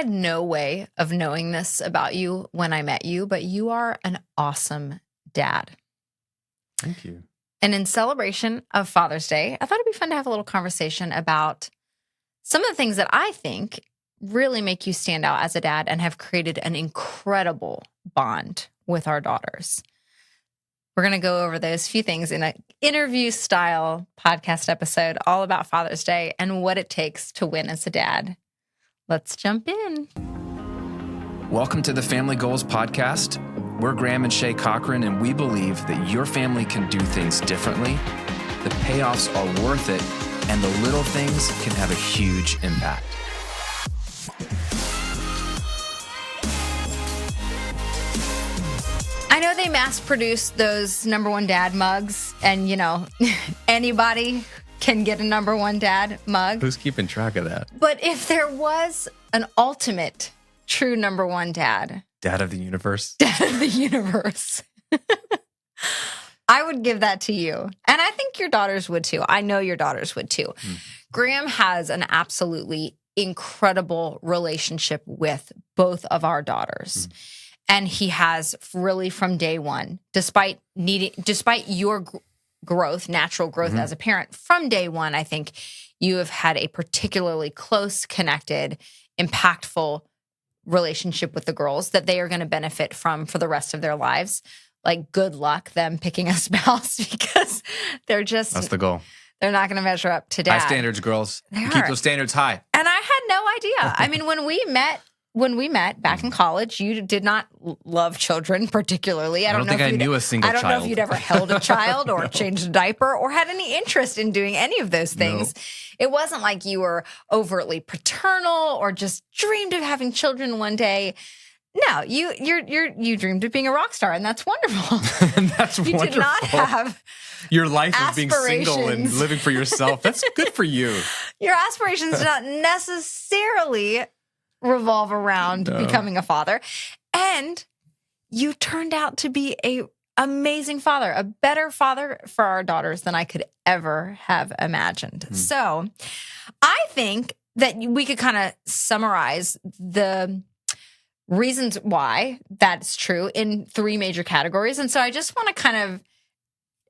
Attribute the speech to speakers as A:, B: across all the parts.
A: had no way of knowing this about you when I met you, but you are an awesome dad.
B: Thank you.
A: And in celebration of Father's Day, I thought it'd be fun to have a little conversation about some of the things that I think really make you stand out as a dad and have created an incredible bond with our daughters. We're going to go over those few things in an interview-style podcast episode all about Father's Day and what it takes to win as a dad. Let's jump in.
B: Welcome to the Family Goals Podcast. We're Graham and Shay Cochran, and we believe that your family can do things differently. The payoffs are worth it, and the little things can have a huge impact.
A: I know they mass produce those number one dad mugs, and anybody can get a number one dad mug.
B: Who's keeping track of that?
A: But if there was an ultimate true number one dad
B: of the universe,
A: I would give that to you. And I think your daughters would too. I know your daughters would too. Graham has an absolutely incredible relationship with both of our daughters. And he has really from day one, despite your growth, natural growth as a parent, from day one, I think you have had a particularly close, connected, impactful relationship with the girls that they are going to benefit from for the rest of their lives. Like, good luck them picking a spouse, because that's
B: the goal.
A: They're not going to measure up to dad.
B: High standards, girls. Keep those standards high.
A: And I had no idea. I mean, when we met back in college, you did not love children particularly.
B: I don't think I knew a single child.
A: I don't know if you'd ever held a child or changed a diaper or had any interest in doing any of those things. No. It wasn't like you were overtly paternal or just dreamed of having children one day. No, you dreamed of being a rock star, and that's wonderful.
B: That's
A: you
B: wonderful.
A: Did not have
B: your life of being single and living for yourself. That's good for you. Your
A: aspirations do not necessarily revolve around becoming a father. And you turned out to be an amazing father, a better father for our daughters than I could ever have imagined. So I think that we could kind of summarize the reasons why that's true in three major categories. And so I just want to kind of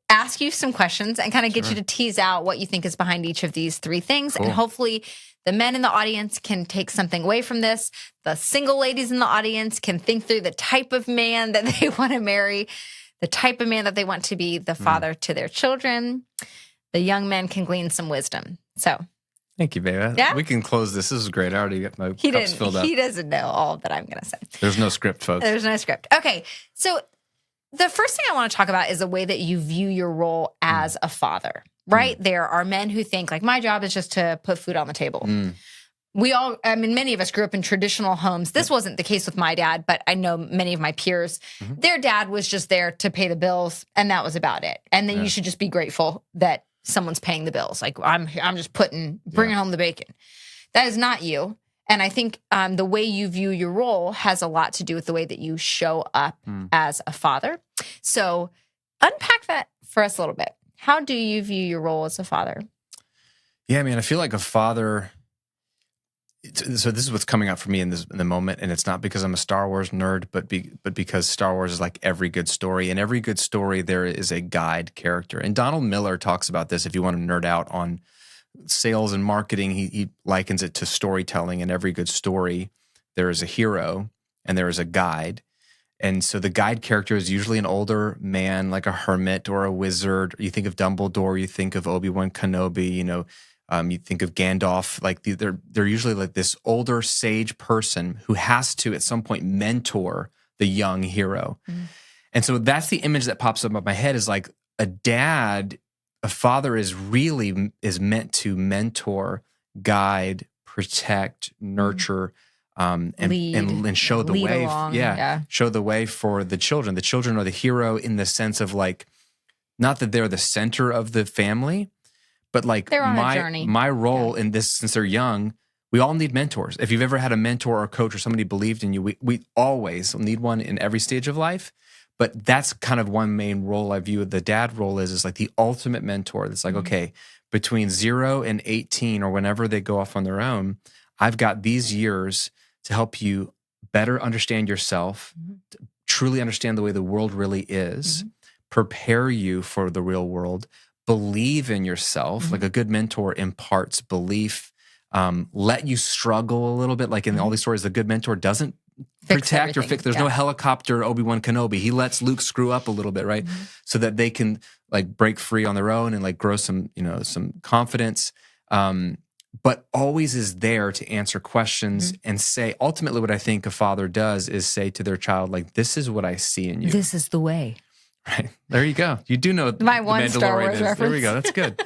A: ask you some questions and kind of get you to tease out what you think is behind each of these three things. Cool. And hopefully the men in the audience can take something away from this. The single ladies in the audience can think through the type of man that they want to marry, the type of man that they want to be the father to their children. The young men can glean some wisdom. So
B: thank you, baby.
A: Yeah?
B: We can close this. This is great. I already got my cups filled up.
A: He doesn't know all that I'm going to say.
B: There's no script, folks.
A: There's no script. Okay, so the first thing I want to talk about is the way that you view your role as a father, right? There are men who think, like, my job is just to put food on the table. Many of us grew up in traditional homes. This wasn't the case with my dad, but I know many of my peers, their dad was just there to pay the bills, and that was about it. And then you should just be grateful that someone's paying the bills. Like, I'm just bringing home the bacon. That is not you. And I think the way you view your role has a lot to do with the way that you show up as a father. So unpack that for us a little bit. How do you view your role as a father?
B: Yeah, I feel like a father. So this is what's coming up for me in the moment, and it's not because I'm a Star Wars nerd, but because Star Wars is like every good story. In every good story, there is a guide character. And Donald Miller talks about this. If you want to nerd out on sales and marketing, he likens it to storytelling. In every good story, there is a hero and there is a guide. And so the guide character is usually an older man, like a hermit or a wizard. You think of Dumbledore, you think of Obi-Wan Kenobi, you think of Gandalf. Like they're usually like this older sage person who has to at some point mentor the young hero. And so that's the image that pops up in my head, is like a father is meant to mentor, guide, protect, nurture, and show the way.
A: Along,
B: show the way for the children. The children are the hero in the sense of, like, not that they're the center of the family, but like
A: they're on a journey.
B: My role in this, since they're young, we all need mentors. If you've ever had a mentor or a coach or somebody believed in you, we always need one in every stage of life. But that's kind of one main role I view the dad role is like the ultimate mentor. That's like, okay, between 0 and 18 or whenever they go off on their own, I've got these years to help you better understand yourself, truly understand the way the world really is, prepare you for the real world, believe in yourself. Like a good mentor imparts belief, let you struggle a little bit. Like in all these stories, the good mentor doesn't protect or fix. There's no helicopter Obi-Wan Kenobi. He lets Luke screw up a little bit, right? So that they can like break free on their own and like grow some, some confidence. But always is there to answer questions and say, ultimately what I think a father does is say to their child, like, this is what I see in you.
A: This is the way.
B: Right. There you go. You do know
A: my one Star Wars reference.
B: There we go. That's good.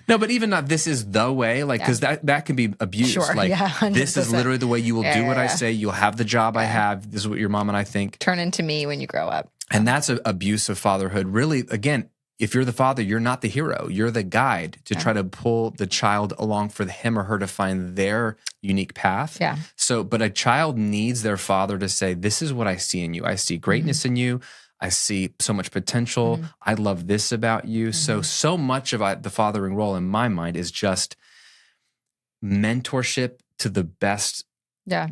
B: No, but even not this is the way, like, because that can be abused.
A: Sure,
B: like,
A: 100%.
B: This is literally the way you will do what I say. You'll have the job I have. This is what your mom and I think.
A: Turn into me when you grow up.
B: And that's an abuse of fatherhood. Really, again, if you're the father, you're not the hero. You're the guide to try to pull the child along for him or her to find their unique path.
A: Yeah.
B: So, but a child needs their father to say, this is what I see in you. I see greatness in you. I see so much potential. I love this about you. So much of the fathering role in my mind is just mentorship to the best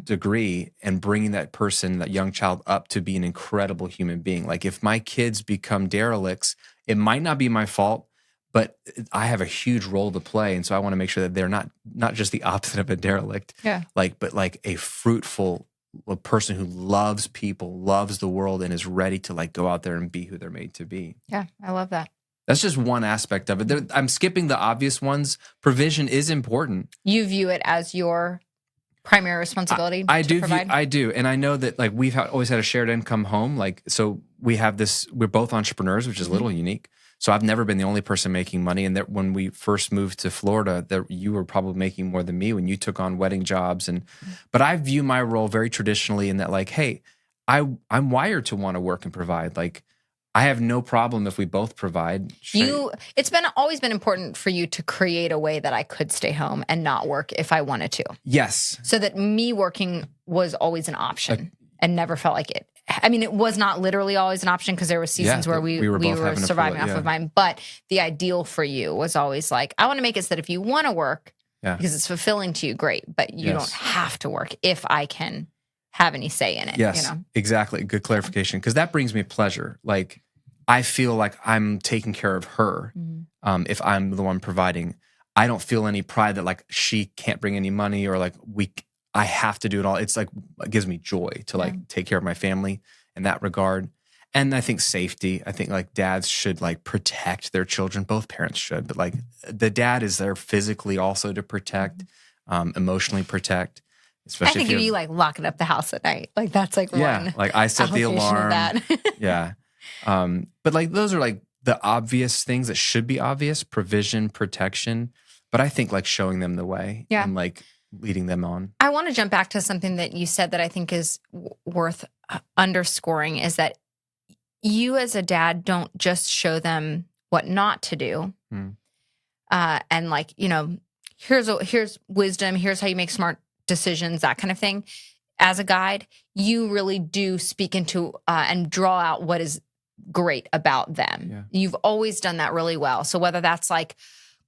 B: degree and bringing that person, that young child up to be an incredible human being. Like if my kids become derelicts, it might not be my fault, but I have a huge role to play. And so I want to make sure that they're not just the opposite of a derelict, but like a fruitful person who loves people, loves the world, and is ready to like go out there and be who they're made to be.
A: Yeah, I love that.
B: That's just one aspect of it. I'm skipping the obvious ones. Provision is important.
A: You view it as your primary responsibility to provide?
B: I do. And I know that like we've always had a shared income home. Like, so we have this, we're both entrepreneurs, which is a little unique. So I've never been the only person making money. And that when we first moved to Florida, that you were probably making more than me when you took on wedding jobs. But I view my role very traditionally in that like, hey, I'm wired to want to work and provide. Like I have no problem if we both provide.
A: It's always been important for you to create a way that I could stay home and not work if I wanted to.
B: Yes.
A: So that me working was always an option and never felt like it. I mean, it was not literally always an option because there were seasons where we were surviving off of mine. But the ideal for you was always like, I want to make it so that if you want to work, because it's fulfilling to you, great. But you don't have to work if I can have any say in it.
B: Yes, exactly. Good clarification. Because that brings me pleasure. Like, I feel like I'm taking care of her if I'm the one providing. I don't feel any pride that like she can't bring any money or like I have to do it all. It's like, it gives me joy to like take care of my family in that regard. And I think safety, I think like dads should like protect their children. Both parents should, but like the dad is there physically also to protect, emotionally protect. Especially
A: I think if you like locking up the house at night, like that's like one.
B: Like I set the alarm. But like those are like the obvious things that should be obvious: provision, protection. But I think like showing them the way and like leading them on.
A: I want to jump back to something that you said that I think is worth underscoring is that you as a dad don't just show them what not to do. And like, here's wisdom, here's how you make smart decisions, that kind of thing. As a guide, you really do speak into and draw out what is great about them. Yeah. You've always done that really well. So whether that's like,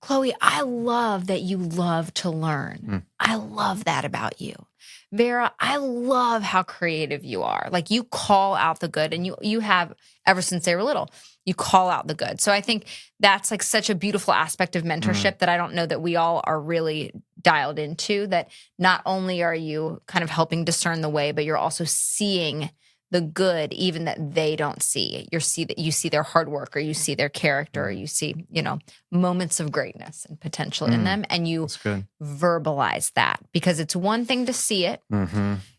A: Chloe, I love that you love to learn. I love that about you. Vera, I love how creative you are. Like you call out the good, and you have ever since they were little. You call out the good. So I think that's like such a beautiful aspect of mentorship that I don't know that we all are really dialed into, that not only are you kind of helping discern the way, but you're also seeing the good even that they don't see. You see their hard work, or you see their character, or you see, moments of greatness and potential in them, and you verbalize that, because it's one thing to see it.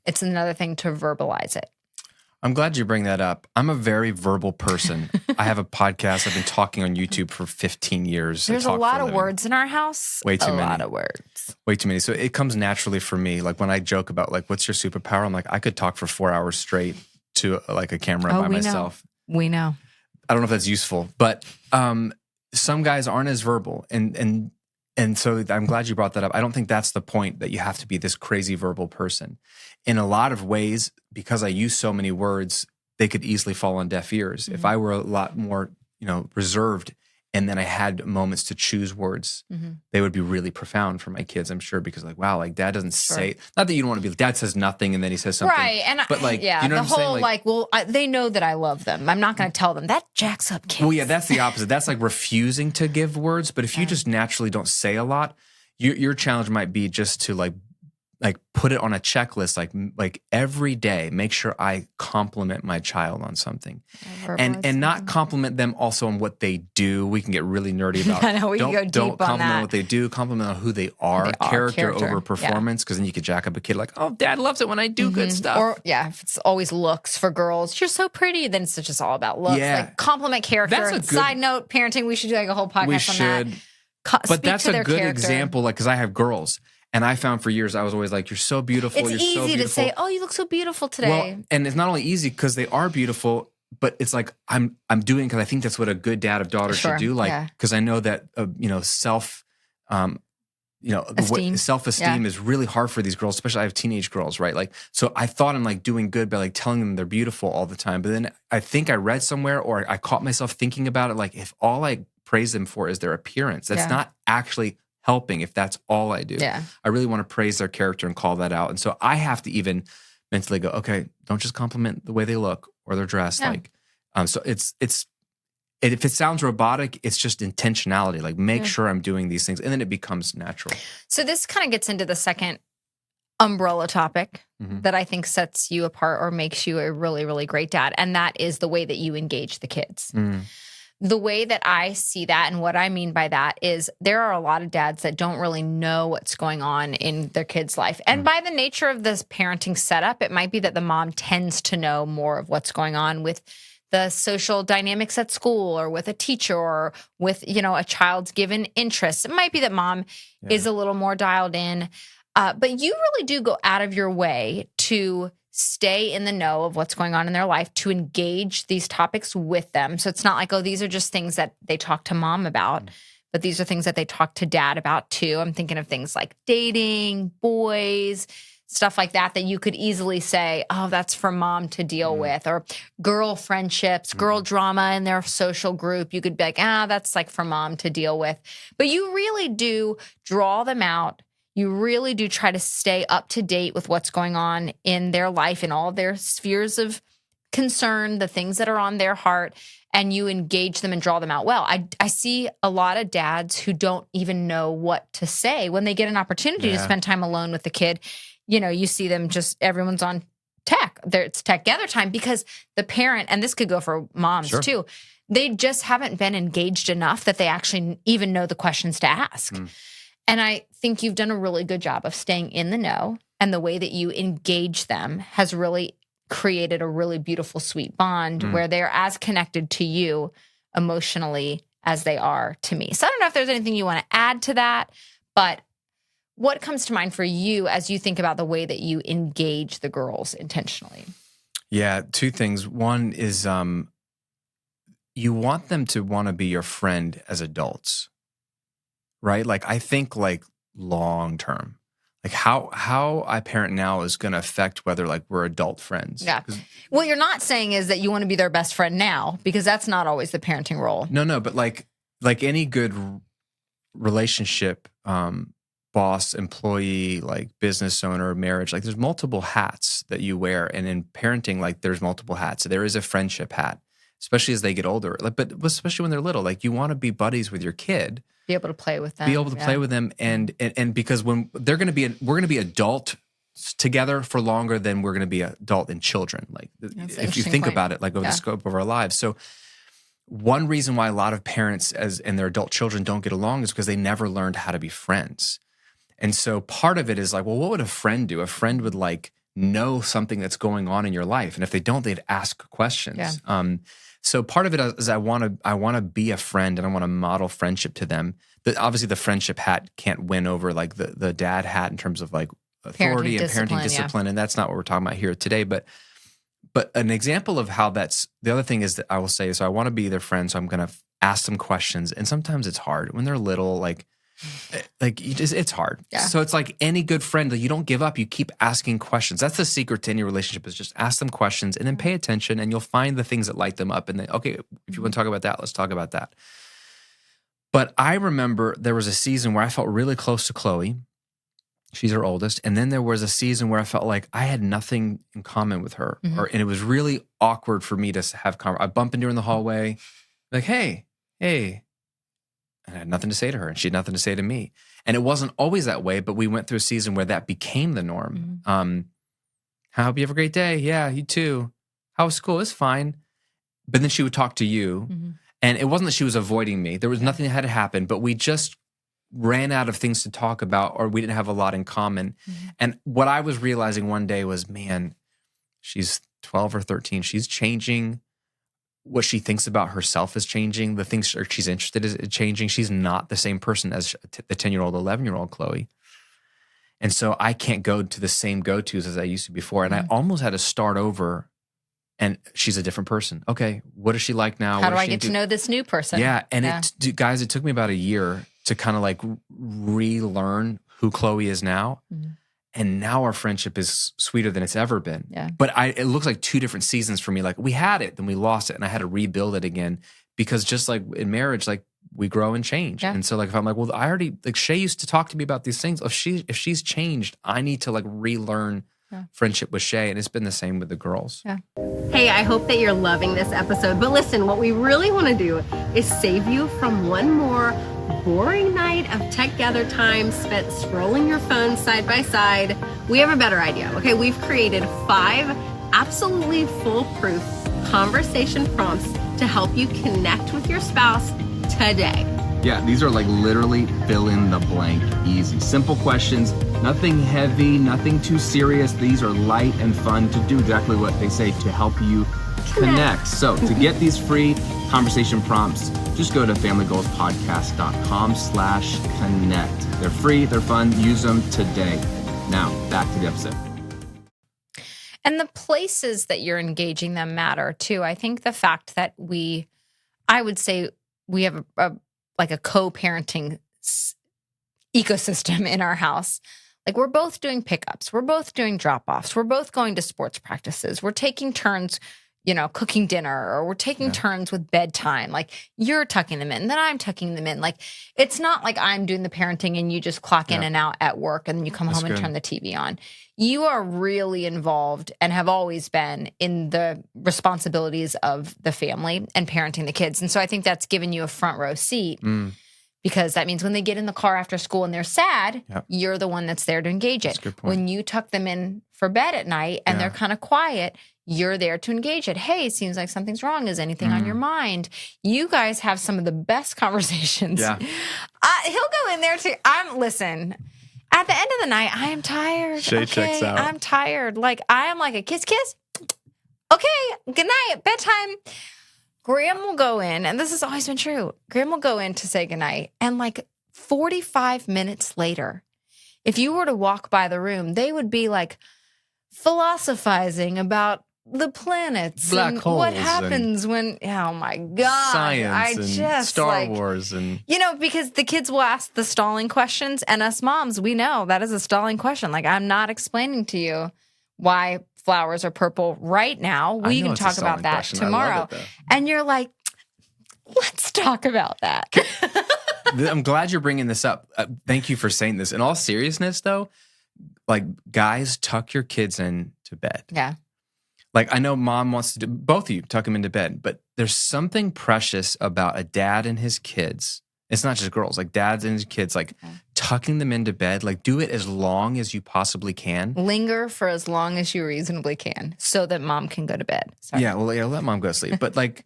A: It's another thing to verbalize it.
B: I'm glad you bring that up. I'm a very verbal person. I have a podcast. I've been talking on YouTube for 15 years.
A: There's a lot of words in our house.
B: Way too many.
A: A lot of words.
B: Way too many. So it comes naturally for me. Like when I joke about like, what's your superpower? I'm like, I could talk for 4 hours straight to like a camera by myself.
A: We know.
B: I don't know if that's useful, but some guys aren't as verbal. And so I'm glad you brought that up. I don't think that's the point, that you have to be this crazy verbal person. In a lot of ways, because I use so many words, they could easily fall on deaf ears. If I were a lot more, reserved and then I had moments to choose words, they would be really profound for my kids, I'm sure, because like, wow, like dad doesn't say, not that you don't want to be, dad says nothing and then he says something.
A: Right. And
B: but like,
A: yeah,
B: you know
A: the
B: what I'm
A: whole
B: saying?
A: well, they know that I love them. I'm not going to tell them that jacks up kids.
B: Well, yeah, that's the opposite. That's like refusing to give words. But if you just naturally don't say a lot, your challenge might be just to like put it on a checklist, like every day, make sure I compliment my child on something, and not compliment them also on what they do. We can get really nerdy about.
A: I know we can go deep
B: don't
A: on
B: compliment
A: that.
B: what they do. Compliment on who they are. Character over performance, because then you could jack up a kid like, oh, dad loves it when I do good stuff.
A: Or if it's always looks for girls, you're so pretty. Then it's just all about looks.
B: Yeah.
A: Like compliment character.
B: That's a good,
A: side note, parenting. We should do like a whole podcast on that.
B: But that's a good example, like because I have girls. And I found for years, I was always like, you're so beautiful.
A: It's easy to say, oh, you look so beautiful today.
B: Well, and it's not only easy because they are beautiful, but it's like I'm doing because I think that's what a good dad of daughters should do. Like, because I know that, self-esteem is really hard for these girls, especially I have teenage girls, right? Like, so I thought I'm like doing good by like telling them they're beautiful all the time. But then I think I read somewhere or I caught myself thinking about it. Like, if all I praise them for is their appearance, that's not actually helping if that's all I do.
A: Yeah.
B: I really want to praise their character and call that out. And so I have to even mentally go, okay, don't just compliment the way they look or their dress. Yeah. Like, so it's if it sounds robotic, it's just intentionality. Like make sure I'm doing these things, and then it becomes natural.
A: So this kind of gets into the second umbrella topic that I think sets you apart or makes you a really, really great dad. And that is the way that you engage the kids. The way that I see that and what I mean by that is there are a lot of dads that don't really know what's going on in their kid's life. And by the nature of this parenting setup, it might be that the mom tends to know more of what's going on with the social dynamics at school or with a teacher or with, a child's given interests. It might be that mom is a little more dialed in. But you really do go out of your way to stay in the know of what's going on in their life, to engage these topics with them. So it's not like, oh, these are just things that they talk to mom about, but these are things that they talk to dad about too. I'm thinking of things like dating, boys, stuff like that you could easily say, oh, that's for mom to deal with, or girl friendships, girl drama in their social group. You could be like, that's like for mom to deal with. But you really do draw them out. You really do try to stay up to date with what's going on in their life, in all their spheres of concern, the things that are on their heart, and you engage them and draw them out well. I see a lot of dads who don't even know what to say when they get an opportunity to spend time alone with the kid. You see them everyone's on tech. It's tech gather time because the parent, and this could go for moms too, they just haven't been engaged enough that they actually even know the questions to ask. And I think you've done a really good job of staying in the know, and the way that you engage them has really created a really beautiful, sweet bond where they're as connected to you emotionally as they are to me. So I don't know if there's anything you want to add to that, but what comes to mind for you as you think about the way that you engage the girls intentionally?
B: Yeah, two things. One is you want them to want to be your friend as adults. Right? Like I think like long term, like how I parent now is going to affect whether like we're adult friends.
A: Yeah. What you're not saying is that you want to be their best friend now, because that's not always the parenting role.
B: No, but like any good relationship, boss, employee, like business owner, marriage, like there's multiple hats that you wear. And in parenting, like there's multiple hats. So there is a friendship hat, especially as they get older. Like, but especially when they're little, like you want to be buddies with your kid.
A: Be able to play with them.
B: Be able to play with them, and because when we're going to be adult together for longer than we're going to be adult and children. Like if you think about it, like over the scope of our lives. So one reason why a lot of parents and their adult children don't get along is because they never learned how to be friends. And so part of it is like, well, what would a friend do? A friend would like know something that's going on in your life, and if they don't, they'd ask questions. Yeah. So part of it is I want to be a friend, and I want to model friendship to them. But obviously, the friendship hat can't win over like the dad hat in terms of like authority and parenting discipline, and that's not what we're talking about here today. But an example of how that's the other thing is that I will say, so I want to be their friend, so I'm going to ask them questions, and sometimes it's hard when they're little, like it's hard. Yeah. So it's like any good friend, you don't give up. You keep asking questions. That's the secret to any relationship, is just ask them questions and then pay attention, and you'll find the things that light them up. And then, okay, if you want to talk about that, let's talk about that. But I remember there was a season where I felt really close to Chloe. She's her oldest. And then there was a season where I felt like I had nothing in common with her. And it was really awkward for me to have I bump into her in the hallway, like, hey. And I had nothing to say to her, and she had nothing to say to me. And it wasn't always that way, but we went through a season where that became the norm. I hope you have a great day. Yeah, you too. How was school? It's fine. But then she would talk to you. And it wasn't that she was avoiding me. There was nothing that had happened, but we just ran out of things to talk about, or we didn't have a lot in common. And what I was realizing one day was, man, she's 12 or 13. She's changing. What she thinks about herself is changing. The things she's interested in is changing. She's not the same person as the 10-year-old, 11-year-old Chloe. And so I can't go to the same go-tos as I used to before. And I almost had to start over. And she's a different person. Okay, what is she like now?
A: How do I get to know this new person?
B: Yeah, and guys, it took me about a year to kind of like relearn who Chloe is now. And now our friendship is sweeter than it's ever been.
A: Yeah.
B: But it looks like two different seasons for me. Like we had it, then we lost it, and I had to rebuild it again. Because just like in marriage, like we grow and change.
A: Yeah.
B: And so like if I'm like, well, I already, like Shay used to talk to me about these things. If she's changed, I need to like relearn friendship with Shay. And it's been the same with the girls.
A: Yeah.
C: Hey, I hope that you're loving this episode. But listen, what we really want to do is save you from one more boring night of tech gather time spent scrolling your phone side by side. We have a better idea. Okay, we've created 5 absolutely foolproof conversation prompts to help you connect with your spouse today.
D: Yeah, these are like literally fill in the blank, easy. Simple questions, nothing heavy, nothing too serious. These are light and fun to do exactly what they say, to help you connect. So to get these free conversation prompts, just go to familygoalspodcast.com/connect. They're free, they're fun, use them today. Now, back to the episode.
A: And the places that you're engaging them matter too. I think the fact that I would say we have a co-parenting ecosystem in our house. Like we're both doing pickups. We're both doing drop-offs. We're both going to sports practices. We're taking turns, cooking dinner, or we're taking turns with bedtime. Like you're tucking them in, then I'm tucking them in. Like it's not like I'm doing the parenting and you just clock in and out at work and then you come home and turn the TV on. You are really involved and have always been in the responsibilities of the family and parenting the kids. And so I think that's given you a front row seat because that means when they get in the car after school and they're sad, you're the one that's there to engage it. When you tuck them in for bed at night and they're kind of quiet, you're there to engage it. Hey, it seems like something's wrong. Is anything on your mind? You guys have some of the best conversations.
B: Yeah.
A: He'll go in there too. Listen, at the end of the night, I am tired.
B: Shay checks out.
A: I'm tired. Like I am like a kiss. Okay, good night, bedtime. Graham will go in, and this has always been true. Graham will go in to say goodnight, and like 45 minutes later, if you were to walk by the room, they would be like philosophizing about the planets,
B: black
A: and
B: holes,
A: what happens when. Oh my God!
B: Science, Star Wars, and
A: because the kids will ask the stalling questions, and us moms, we know that is a stalling question. Like I'm not explaining to you why flowers are purple right now. We can talk about that tomorrow. And you're like, let's talk about that.
B: I'm glad you're bringing this up. Thank you for saying this. In all seriousness, though, like guys, tuck your kids in to bed.
A: Yeah.
B: Like I know mom wants to do, both of you tuck them into bed, but there's something precious about a dad and his kids. It's not just girls, like dads and his kids, like tucking them into bed, like do it as long as you possibly can.
A: Linger for as long as you reasonably can so that mom can go to bed. Sorry.
B: Yeah, well, let mom go to sleep. But like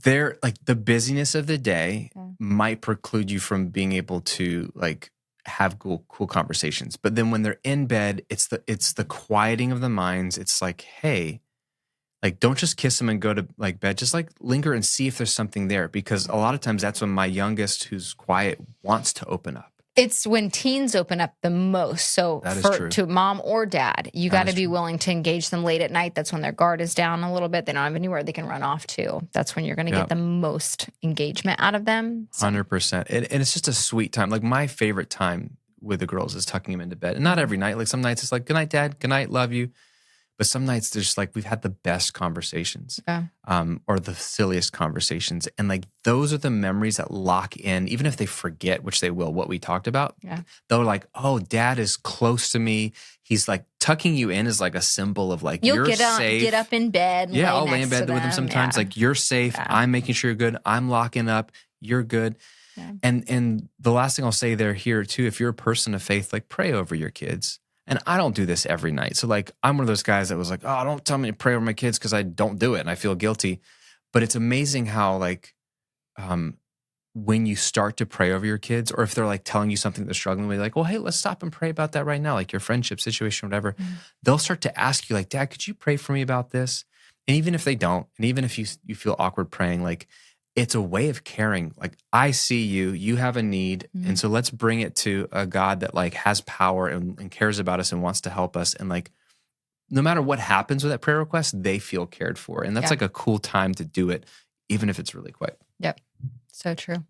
B: the busyness of the day might preclude you from being able to like have cool conversations. But then when they're in bed, it's the quieting of the minds. It's like, hey, like don't just kiss them and go to like bed. Just like linger and see if there's something there. Because a lot of times that's when my youngest, who's quiet, wants to open up.
A: It's when teens open up the most. So to mom or dad, you got to be willing to engage them late at night. That's when their guard is down a little bit. They don't have anywhere they can run off to. That's when you're going to get the most engagement out of them.
B: 100%. And it's just a sweet time. Like my favorite time with the girls is tucking them into bed. And not every night. Like some nights it's like, good night, dad. Good night. Love you. But some nights there's like we've had the best conversations,
A: Yeah.
B: or the silliest conversations, and like those are the memories that lock in, even if they forget, which they will, what we talked about.
A: Yeah.
B: They're like, oh, Dad is close to me. He's like tucking you in is like a symbol of like
A: You'll
B: you're
A: get
B: safe.
A: up in bed. And
B: Yeah,
A: lay
B: I'll lay in
A: next
B: bed
A: to
B: with him
A: them.
B: sometimes.
A: Yeah.
B: Like you're safe.
A: Yeah.
B: I'm making sure you're good. I'm locking up. You're good.
A: Yeah.
B: And the last thing I'll say there here too, if you're a person of faith, like pray over your kids. And I don't do this every night. So like I'm one of those guys that was like, oh, don't tell me to pray over my kids because I don't do it and I feel guilty. But it's amazing how like when you start to pray over your kids, or if they're like telling you something they're struggling with, like, well, hey, let's stop and pray about that right now, like your friendship situation, whatever. They'll start to ask you, like, Dad, could you pray for me about this? And even if they don't, and even if you feel awkward praying, like it's a way of caring. Like I see you, you have a need, and so let's bring it to a God that like has power and cares about us and wants to help us. And like no matter what happens with that prayer request, they feel cared for, and that's like a cool time to do it, even if it's really quick.
A: Yep. So true.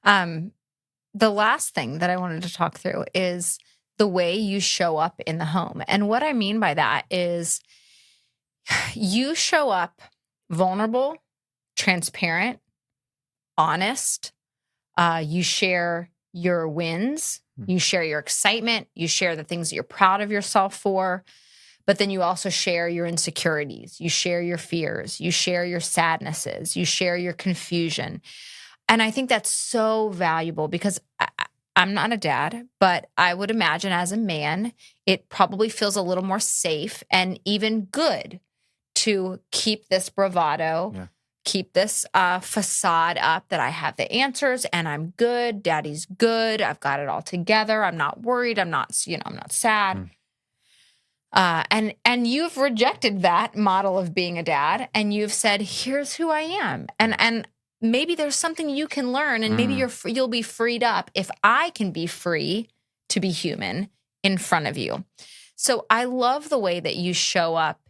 A: The last thing that I wanted to talk through is the way you show up in the home. And what I mean by that is you show up vulnerable, transparent, honest. You share your wins. You share your excitement. You share the things that you're proud of yourself for. But then you also share your insecurities. You share your fears. You share your sadnesses. You share your confusion. And I think that's so valuable because I'm not a dad, but I would imagine as a man, it probably feels a little more safe and even good to keep this bravado, keep this facade up that I have the answers and I'm good. Daddy's good. I've got it all together. I'm not worried. I'm not sad. And you've rejected that model of being a dad, and you've said, "Here's who I am," and maybe there's something you can learn, and maybe you'll be freed up if I can be free to be human in front of you. So I love the way that you show up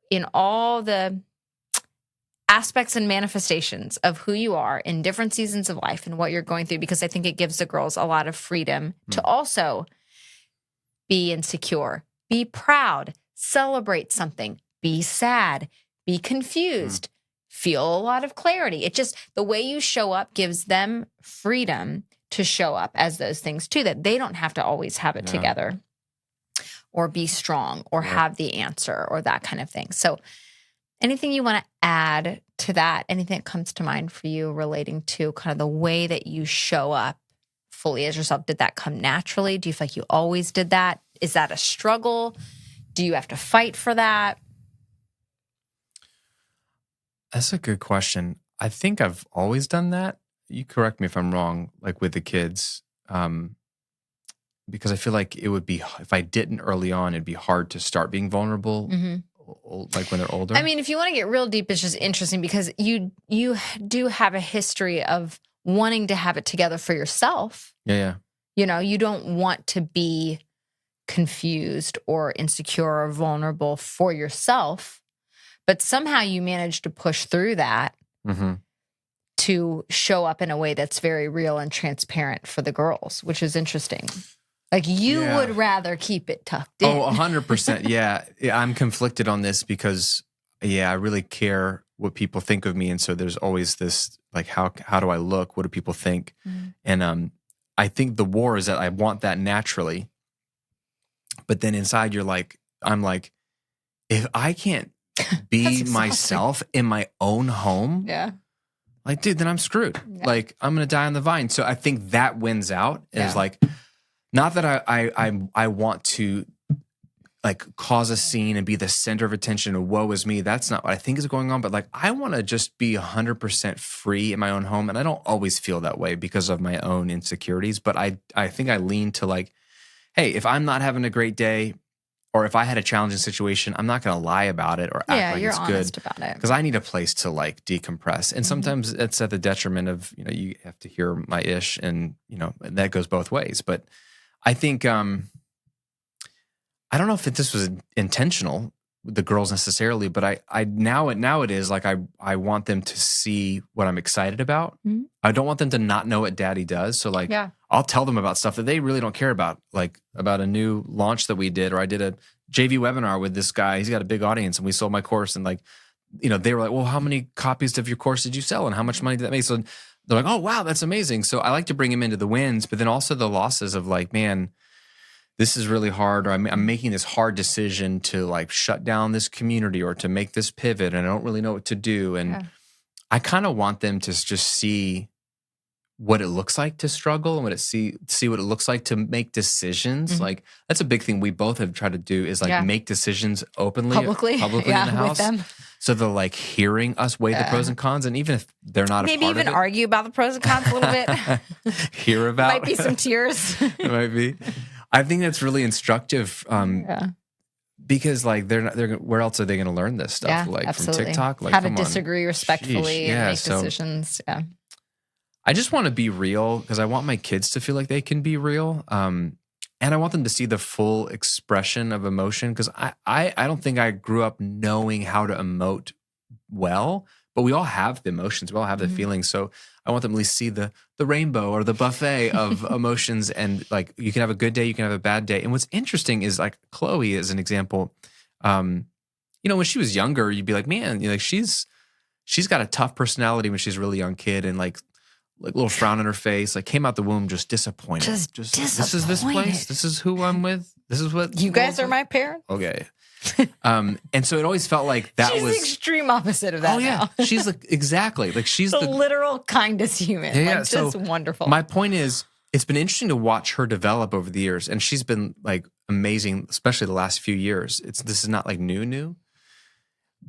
A: in all the aspects and manifestations of who you are in different seasons of life and what you're going through, because I think it gives the girls a lot of freedom to also be insecure. Be proud, celebrate something, be sad, be confused, feel a lot of clarity. It just, the way you show up gives them freedom to show up as those things too, that they don't have to always have it together or be strong or have the answer or that kind of thing. So anything you want to add to that, anything that comes to mind for you relating to kind of the way that you show up fully as yourself? Did that come naturally? Do you feel like you always did that? Is that a struggle? Do you have to fight for that?
B: That's a good question. I think I've always done that. You correct me if I'm wrong, like with the kids, because I feel like it would be, if I didn't early on, it'd be hard to start being vulnerable, like when they're older.
A: I mean, if you want to get real deep, it's just interesting because you do have a history of wanting to have it together for yourself.
B: Yeah.
A: You know, you don't want to be confused or insecure or vulnerable for yourself, but somehow you manage to push through that to show up in a way that's very real and transparent for the girls, which is interesting. Like you would rather keep it tucked in.
B: Oh, 100%. Yeah. I'm conflicted on this because, I really care what people think of me. And so there's always this, like, how do I look? What do people think? And I think the war is that I want that naturally. But then inside I'm like, if I can't be myself in my own home, like, dude, then I'm screwed. Like, I'm going to die on the vine. So I think that wins out. Is like, not that I want to like cause a scene and be the center of attention and woe is me. That's not what I think is going on. But like, I want to just be 100% free in my own home. And I don't always feel that way because of my own insecurities. But I think I lean to like, hey, if I'm not having a great day, or if I had a challenging situation, I'm not going to lie about it or act like it's good.
A: You're honest about it.
B: Because I need a place to like decompress. And sometimes it's at the detriment of, you have to hear my ish and, that goes both ways. But I think, I don't know if this was intentional with the girls necessarily, but now it is like, I want them to see what I'm excited about. I don't want them to not know what daddy does. So like, I'll tell them about stuff that they really don't care about, like about a new launch that we did, or I did a JV webinar with this guy. He's got a big audience, and we sold my course. And like, they were like, well, how many copies of your course did you sell? And how much money did that make? So they're like, oh, wow, that's amazing. So I like to bring him into the wins, but then also the losses of like, man, this is really hard, or I'm making this hard decision to like shut down this community or to make this pivot, and I don't really know what to do. And I kind of want them to just see what it looks like to struggle and see what it looks like to make decisions.
A: Mm-hmm.
B: Like that's a big thing we both have tried to do is like make decisions openly
A: publicly in the house. With them.
B: So they're like hearing us weigh the pros and cons, and even if they're not
A: maybe
B: a part
A: even
B: of it,
A: argue about the pros and cons a little bit.
B: hear about
A: might be some tears.
B: It might be. I think that's really instructive. Because like they're where else are they going to learn this stuff?
A: Yeah,
B: like
A: absolutely.
B: from TikTok, like
A: how to disagree respectfully and make decisions. Yeah.
B: I just want to be real because I want my kids to feel like they can be real. And I want them to see the full expression of emotion because I don't think I grew up knowing how to emote well, but we all have the emotions. We all have the feelings. So I want them to at least see the rainbow or the buffet of emotions. And like, you can have a good day, you can have a bad day. And what's interesting is like Chloe as an example, when she was younger, you'd be like, man, like she's got a tough personality when she's a really young kid and like a little frown on her face, like came out the womb just disappointed. Just this is this place. This is who I'm with. This is what
A: you guys are my parents.
B: Okay. And so it always felt like that
A: she's
B: was
A: the extreme opposite of that.
B: Oh yeah, she's like exactly like she's
A: the literal kindest human.
B: Yeah,
A: like just wonderful.
B: My point is, it's been interesting to watch her develop over the years, and she's been like amazing, especially the last few years. This is not like new,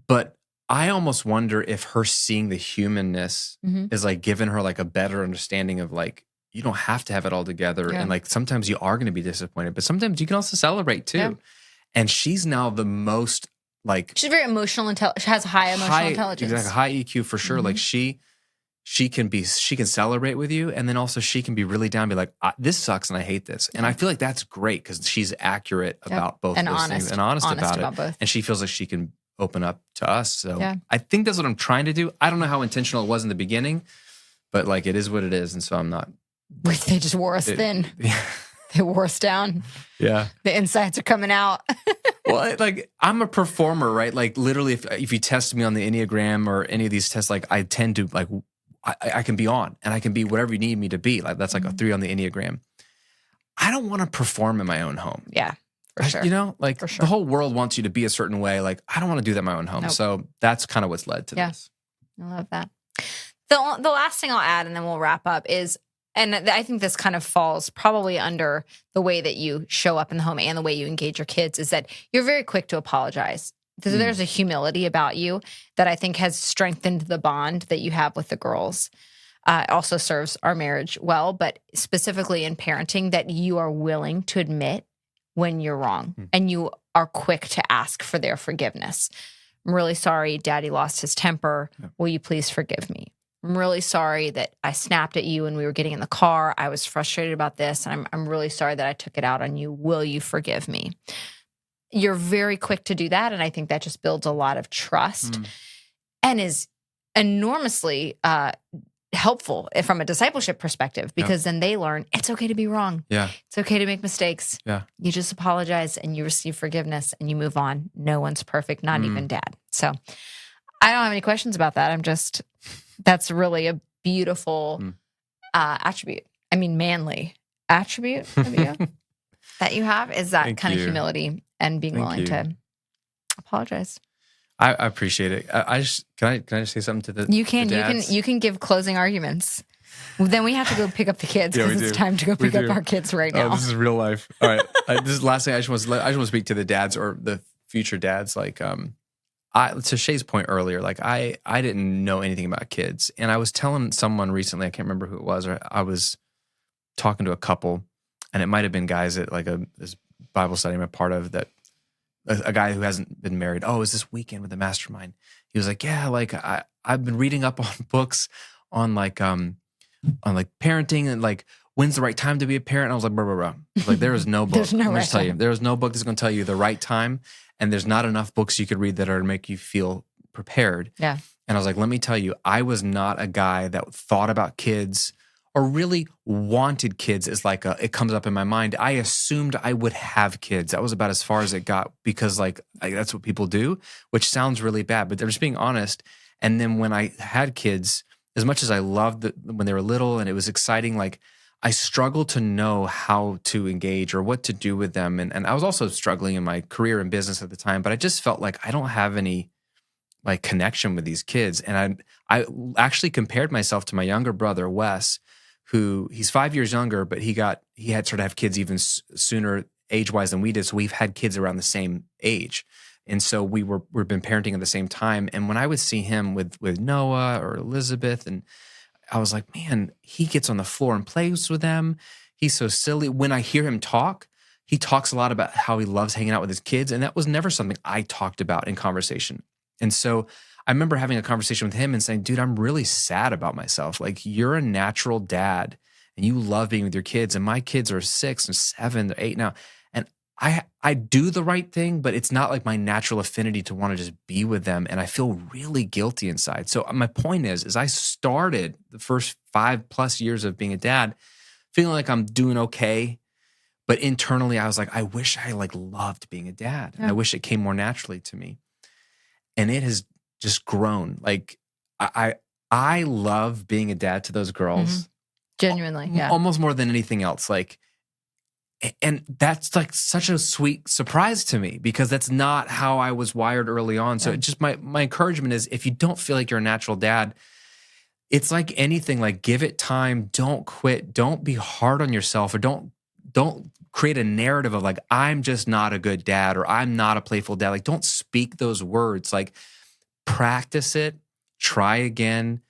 B: but I almost wonder if her seeing the humanness is like giving her like a better understanding of like, you don't have to have it all together. And like, sometimes you are going to be disappointed, but sometimes you can also celebrate too. Yeah. And she's now the most like,
A: she's very emotional. She has high emotional intelligence.
B: Exactly, high EQ for sure. Like she can celebrate with you. And then also she can be really down and be like, this sucks and I hate this. And I feel like that's great because she's accurate about both
A: and
B: those
A: honest,
B: things and honest about it.
A: Both.
B: And she feels like she can open up to us. So I think that's what I'm trying to do. I don't know how intentional it was in the beginning, but like it is what it is. And so I'm not.
A: They just wore us thin. Yeah. They wore us down.
B: Yeah.
A: The insides are coming out.
B: Well, like I'm a performer, right? Like literally if you test me on the Enneagram or any of these tests, like I tend to like, I can be on and I can be whatever you need me to be. Like that's like a 3 on the Enneagram. I don't want to perform in my own home.
A: Yeah. For sure.
B: Like the whole world wants you to be a certain way. Like I don't want to do that in my own home. Nope. So that's kind of what's led to this.
A: I love that. The last thing I'll add, and then we'll wrap up, is, and I think this kind of falls probably under the way that you show up in the home and the way you engage your kids, is that you're very quick to apologize. There's a humility about you that I think has strengthened the bond that you have with the girls. It also serves our marriage well, but specifically in parenting, that you are willing to admit when you're wrong and you are quick to ask for their forgiveness. I'm really sorry Daddy lost his temper. Yeah. Will you please forgive me? I'm really sorry that I snapped at you when we were getting in the car. I was frustrated about this, and I'm really sorry that I took it out on you. Will you forgive me? You're very quick to do that, and I think that just builds a lot of trust and is enormously helpful from a discipleship perspective, because then they learn it's okay to be wrong. Yeah. It's okay to make mistakes. Yeah. You just apologize and you receive forgiveness and you move on. No one's perfect, not even Dad. So I don't have any questions about that. That's really a beautiful attribute. I mean, manly attribute of you that you have is that kind of humility and being willing to apologize.
B: I appreciate it. Can I just say something to the
A: You can give closing arguments. Well, then we have to go pick up the kids because it's time to go pick up our kids right now.
B: Oh, this is real life. All right. This is the last thing I just want to speak to the dads or the future dads. Like, to Shay's point earlier, like I didn't know anything about kids, and I was telling someone recently, I can't remember who it was, or I was talking to a couple, and it might have been guys at like this Bible study I'm a part of, that a guy who hasn't been married. Oh, it was this weekend with the mastermind. He was like, yeah, like I've been reading up on books on like parenting and like when's the right time to be a parent. And I was like, bro. Like there is no book. There's no right time. There is no book that's going to tell you the right time. And there's not enough books you could read that are to make you feel prepared. Yeah. And I was like, let me tell you, I was not a guy that thought about kids or really wanted kids is like it comes up in my mind. I assumed I would have kids. That was about as far as it got because that's what people do, which sounds really bad, but they're just being honest. And then when I had kids, as much as I loved when they were little and it was exciting, like I struggled to know how to engage or what to do with them. And I was also struggling in my career and business at the time, but I just felt like I don't have any like connection with these kids. And I actually compared myself to my younger brother, Wes, who he's 5 years younger, but he had started to have kids even sooner age-wise than we did. So we've had kids around the same age. And so we've been parenting at the same time. And when I would see him with Noah or Elizabeth, and I was like, man, he gets on the floor and plays with them. He's so silly. When I hear him talk, he talks a lot about how he loves hanging out with his kids. And that was never something I talked about in conversation. And so I remember having a conversation with him and saying, dude, I'm really sad about myself. Like, you're a natural dad and you love being with your kids. And my kids are 6 and 7, 8 now. And I do the right thing, but it's not like my natural affinity to want to just be with them. And I feel really guilty inside. So my point is I started the first 5+ years of being a dad feeling like I'm doing okay. But internally, I was like, I wish I loved being a dad. And I wish it came more naturally to me. And it has just grown. Like I love being a dad to those girls.
A: Mm-hmm. Genuinely, yeah.
B: Almost more than anything else. And that's like such a sweet surprise to me because that's not how I was wired early on. So it just my encouragement is if you don't feel like you're a natural dad, it's like anything, like give it time, don't quit, don't be hard on yourself, or don't create a narrative of like, I'm just not a good dad or I'm not a playful dad. Like, don't speak those words. Like, practice it, try again.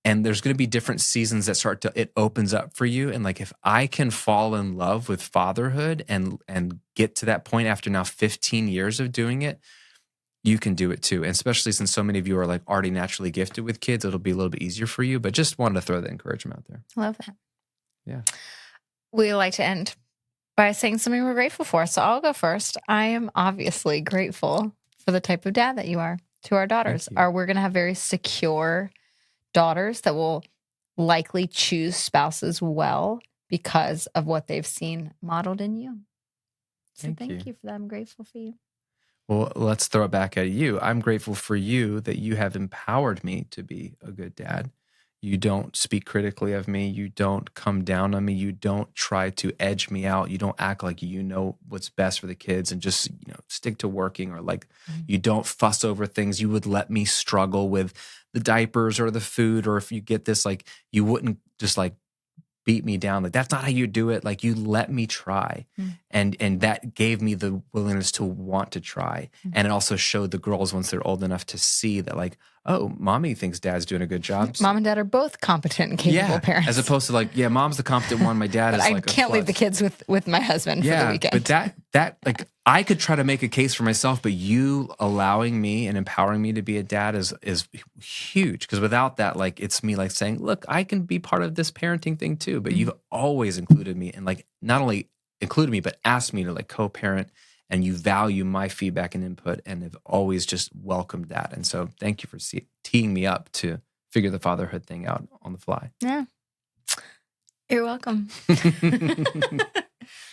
B: And there's going to be different seasons that it opens up for you. And like, if I can fall in love with fatherhood and get to that point after now 15 years of doing it, you can do it too. And especially since so many of you are like already naturally gifted with kids, it'll be a little bit easier for you. But just wanted to throw the encouragement out there.
A: I love that.
B: Yeah.
A: We like to end by saying something we're grateful for. So I'll go first. I am obviously grateful for the type of dad that you are to our daughters. We're going to have very secure daughters that will likely choose spouses well because of what they've seen modeled in you. So thank you for that. I'm grateful for you.
B: Well, let's throw it back at you. I'm grateful for you that you have empowered me to be a good dad. You don't speak critically of me. You don't come down on me. You don't try to edge me out. You don't act like you know what's best for the kids and just, stick to working, or like you don't fuss over things. You would let me struggle with the diapers or the food, or if you get this, like you wouldn't just like beat me down. Like, that's not how you do it. Like, you let me try. And that gave me the willingness to want to try. And it also showed the girls once they're old enough to see that like, oh, mommy thinks dad's doing a good job.
A: Mom and dad are both competent and capable parents.
B: As opposed to like, mom's the competent one. My dad is like
A: I can't leave the kids with my husband for the weekend.
B: But that like, I could try to make a case for myself, but you allowing me and empowering me to be a dad is huge. Because without that, like, it's me like saying, look, I can be part of this parenting thing too. But you've always included me, and like not only included me, but asked me to like co-parent. And you value my feedback and input, and have always just welcomed that. And so thank you for teeing me up to figure the fatherhood thing out on the fly.
A: Yeah. You're welcome.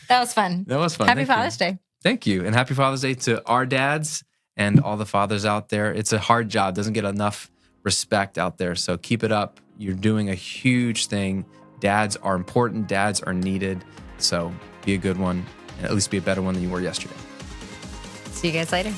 A: That was fun. Happy Father's Day.
B: Thank you. And happy Father's Day to our dads and all the fathers out there. It's a hard job. Doesn't get enough respect out there. So keep it up. You're doing a huge thing. Dads are important. Dads are needed. So be a good one, and at least be a better one than you were yesterday.
A: See you guys later.